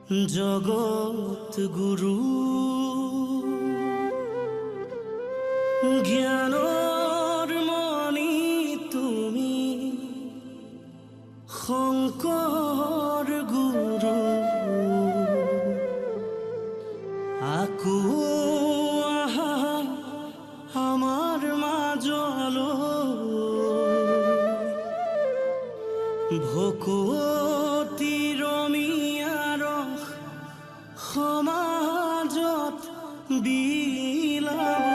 জগত গুৰু জ্ঞানৰ মণি তুমি শংকৰ গুৰু আকো আহা আমাৰ মাজলৈ ভকতি ৰমিয়াৰ সমাজত বিলাবলৈ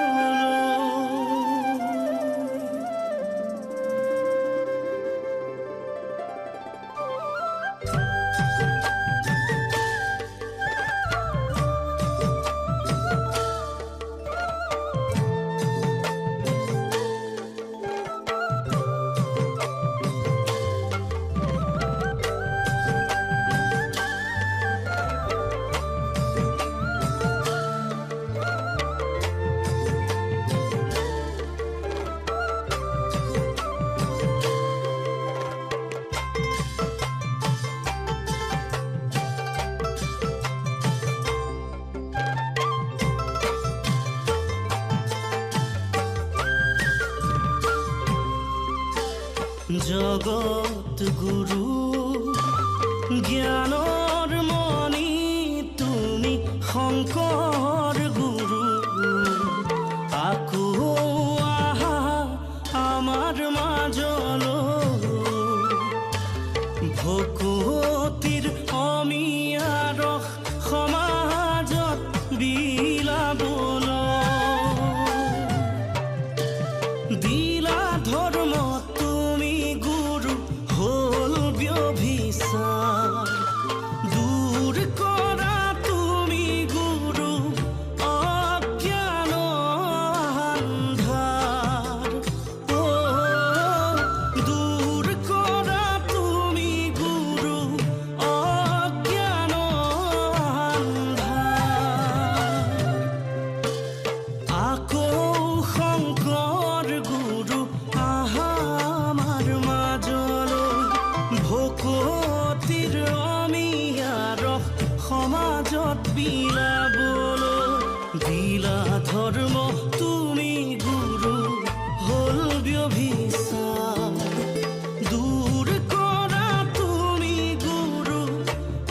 জগত গুৰু জ্ঞানৰ মণি তুমি শংকৰ গুৰু আকো আহা আমাৰ মাজলৈ ভকতিৰ অমিয়াৰ সমাজত বিলাবলৈ দিলা ধৰ্ম দূৰ কৰা তুমি গুৰু অজ্ঞান আন্ধাৰ দূৰ কৰা তুমি গুৰু অজ্ঞান আন্ধাৰ আকৌ শংকৰ গুৰু আহা আমাৰ মাজলৈ ভকতিৰ অমিয়াৰ সমাজত বিলাবলৈ দিলা ধৰ্ম তুমি গুৰু হল ব্যভিচাৰ দূৰ কৰা তুমি গুৰু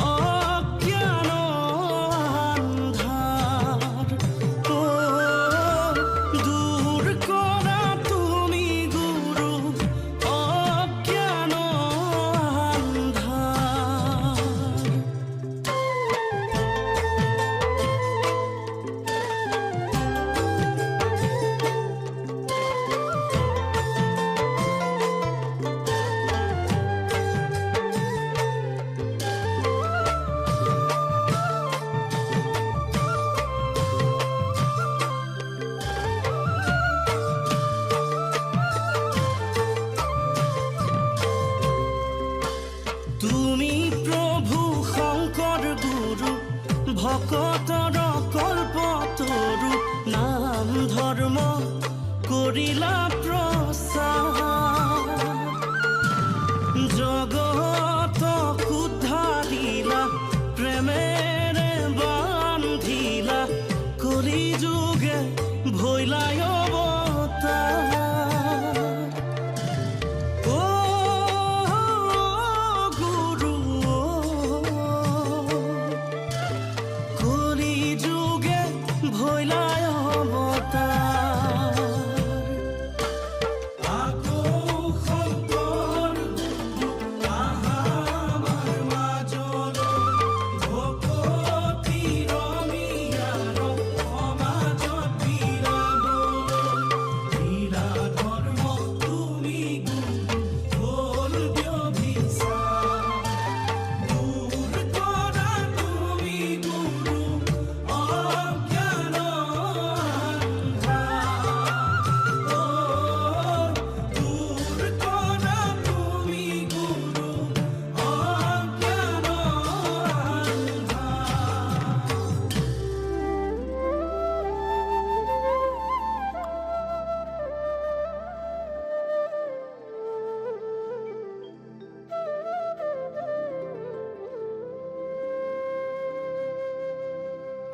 অজ্ঞান আন্ধাৰ দূৰ কৰা তুমি গুৰু অজ্ঞান তুমি প্ৰভু শংকৰ গুৰু ভকতৰ কল্পতৰু নাম ধৰ্ম কৰিলা প্ৰচাৰ জগতক উদ্ধাৰিলা প্ৰেমেৰে বান্ধিলা কলি যুগে ভৈলাই অৱতাৰ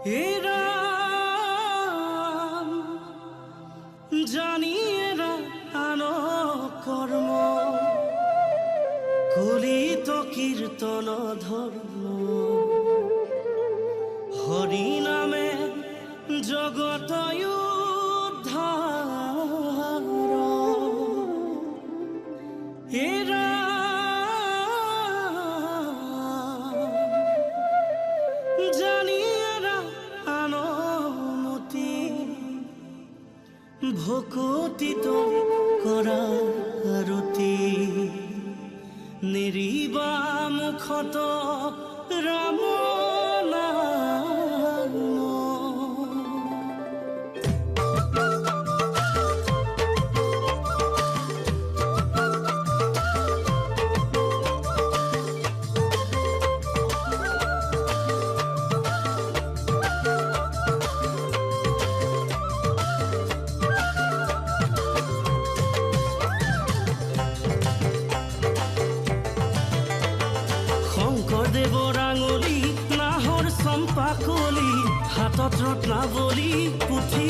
এই ৰাম জানিয়েৰা আন কৰ্ম কলিত কীৰ্তন ধৰ্ম হৰি নামে জগত উদ্ধাৰ এই ৰাম জানিয়েৰা আনমতি ভকতিত কৰা আৰতি নেৰিবা মুখত ৰাম নাম শংকৰদেৱৰ আঙুলি নাহৰ চম্পাকলি হাতত ৰত্নাৱলী পুথি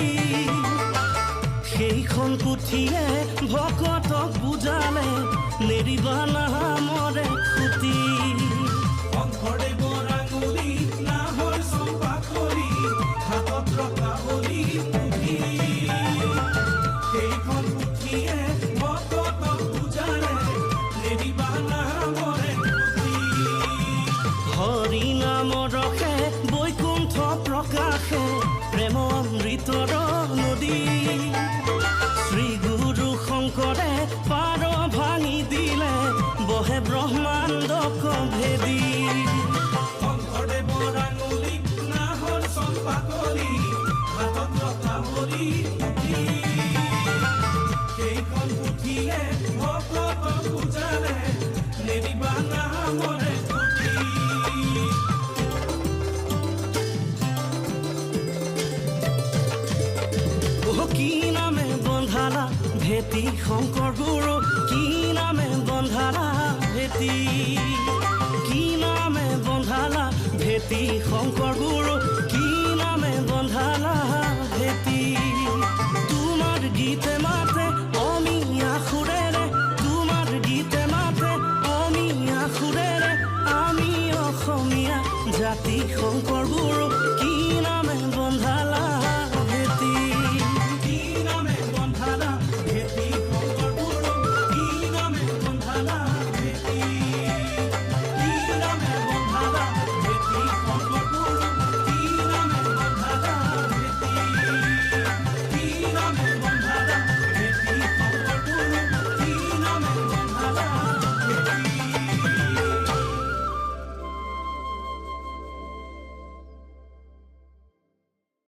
সেইখন পুথিয়ে ভকতক বুজালে নেৰিবা নামৰে খুটি শংকৰদেৱৰ আঙুলি নাহৰ চম্পাকলি হাতত ৰত্নাৱলী পুথি সেইখন পুথিয়ে ভকতক বুজালে নেৰিবা নামৰে হৰি নাম ৰখে বৈকুণ্ঠ প্ৰকাশে প্ৰেম অমৃতৰ নদী শ্ৰী গুৰু শংকৰে পাৰ ভাঙি দিলে বহে ব্ৰহ্মাণ্ডক ভেদী শংকৰদেৱৰ আঙুলি নাহৰ চম্পাকলি হাতত ৰত্নাৱলী পুথি সেইখন পুথিয়ে ভকতক বুজালে নেৰিবা নামৰে কি নামে বন্ধালা ভেটি শংকৰ গুৰু কি নামে বন্ধালা ভেটি কি নামে বন্ধালা ভেটি শংকৰ গুৰু কি নামে বন্ধালা ভেটি তোমাৰ গীতে মাতে অমিয়া সুৰেৰে তোমাৰ গীতে মাতে অমিয়া সুৰেৰে আমি অসমীয়া জাতি শংকৰ গুৰু কি নামে